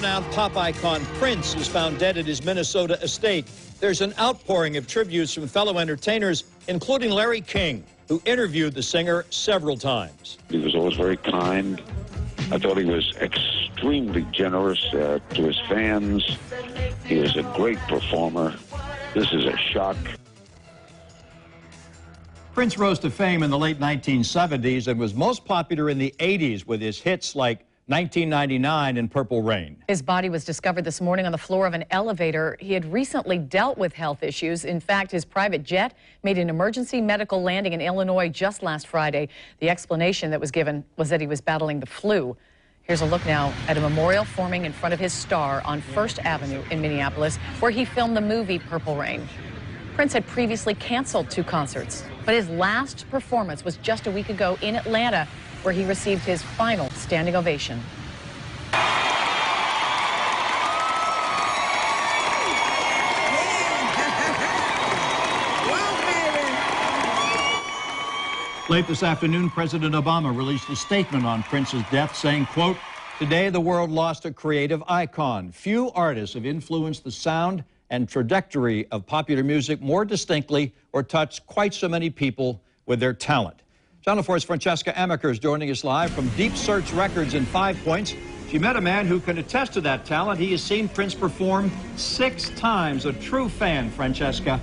world-renowned pop icon Prince is found dead at his Minnesota estate. There's an outpouring of tributes from fellow entertainers, including Larry King, who interviewed the singer several times. He was always very kind. I thought he was extremely generous to his fans. He was a great performer. This is a shock. Prince rose to fame in the late 1970s and was most popular in the 80s with his hits like 1999 and Purple Rain. His body was discovered this morning on the floor of an elevator. He had recently dealt with health issues. In fact, his private jet made an emergency medical landing in Illinois just last Friday. The explanation that was given was that he was battling the flu. Here's a look now at a memorial forming in front of his star on First Avenue in Minneapolis, where he filmed the movie Purple Rain. Prince had previously canceled 2 concerts, but his last performance was just a week ago in Atlanta, where he received his final standing ovation. Late this afternoon, President Obama released a statement on Prince's death, saying, quote, "Today the world lost a creative icon. Few artists have influenced the sound and trajectory of popular music more distinctly or touched quite so many people with their talent." Channel 4's Francesca Amaker is joining us live from Deep Search Records in 5 Points. She met a man who can attest to that talent. He has seen Prince perform 6 times. A true fan, Francesca.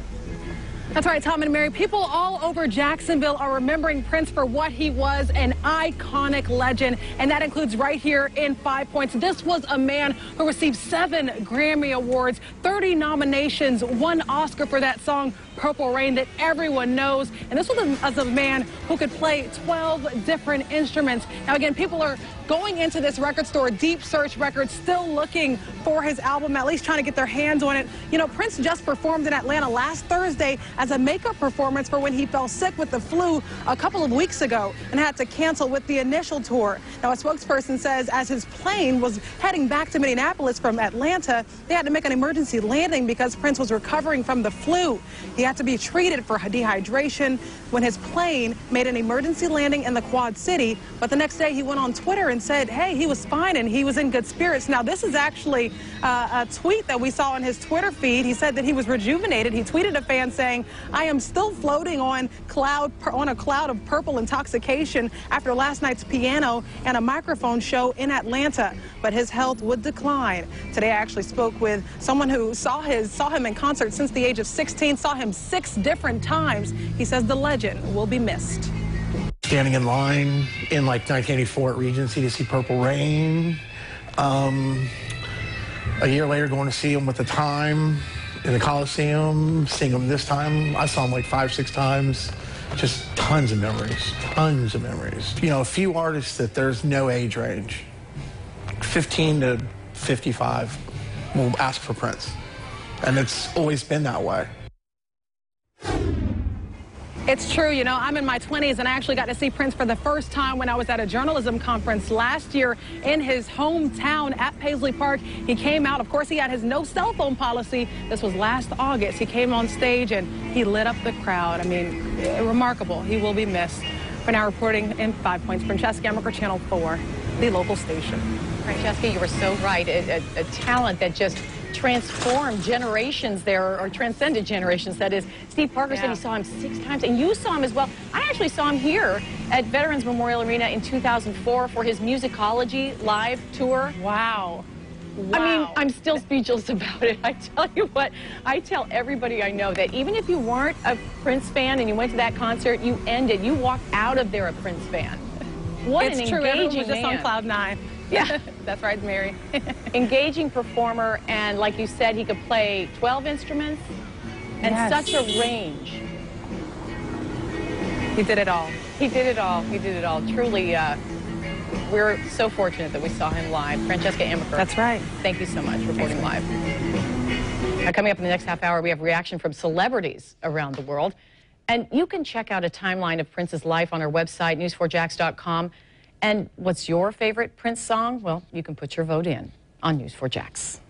That's right, Tom and Mary. People all over Jacksonville are remembering Prince for what he was, an iconic legend, and that includes right here in 5 Points. This was a man who received 7 Grammy Awards, 30 nominations, 1 Oscar for that song, Purple Rain, that everyone knows. And this was a man who could play 12 different instruments. Now, again, people are going into this record store, Deep Search Records, still looking for his album, at least trying to get their hands on it. You know, Prince just performed in Atlanta last Thursday as a makeup performance for when he fell sick with the flu a couple of weeks ago and had to cancel with the initial tour. Now, a spokesperson says as his plane was heading back to Minneapolis from Atlanta, they had to make an emergency landing because Prince was recovering from the flu. He had to be treated for dehydration when his plane made an emergency landing in the Quad City, but the next day he went on Twitter and said, hey, he was fine and he was in good spirits. Now, this is actually a tweet that we saw on his Twitter feed. He said that he was rejuvenated. He tweeted a fan saying, "I am still floating on a cloud of purple intoxication after last night's piano and a microphone show in Atlanta, but his health would decline." Today, I actually spoke with someone who saw him in concert since the age of 16, saw him 6 different times. He says the legend will be missed. Standing in line in like 1984 at Regency to see Purple Rain. A year later, going to see him with The Time in the Coliseum, seeing him this time. I saw him like 5, 6 times. Just tons of memories, tons of memories. You know, a few artists that there's no age range. 15 to 55 will ask for Prince. And it's always been that way. It's true. You know, I'm in my 20s, and I actually got to see Prince for the first time when I was at a journalism conference last year in his hometown at Paisley Park. He came out. Of course, he had his no cell phone policy. This was last August. He came on stage, and he lit up the crowd. I mean, remarkable. He will be missed. For now, reporting in 5 Points, Francesca Amaker, Channel 4, the local station. Francesca, you were so right. A talent that just transformed generations there, or transcended generations, that is. Steve Parker said he saw him 6 times, and you saw him as well. I actually saw him here at Veterans Memorial Arena in 2004 for his Musicology live tour. Wow. I mean, I'm still speechless about it. I tell you what, I tell everybody I know that even if you weren't a Prince fan and you went to that concert, you walked out of there a Prince fan. What an engaging man. Everyone was just on cloud 9. Yeah. That's right, Mary. Engaging performer, and like you said, he could play 12 instruments and such a range. He did it all. He did it all. He did it all. Truly, we're so fortunate that we saw him live. Francesca Amaker. That's right. Thank you so much for reporting live. Now, coming up in the next half hour, we have reaction from celebrities around the world. And you can check out a timeline of Prince's life on our website, news4jax.com. And what's your favorite Prince song? Well, you can put your vote in on News4Jax.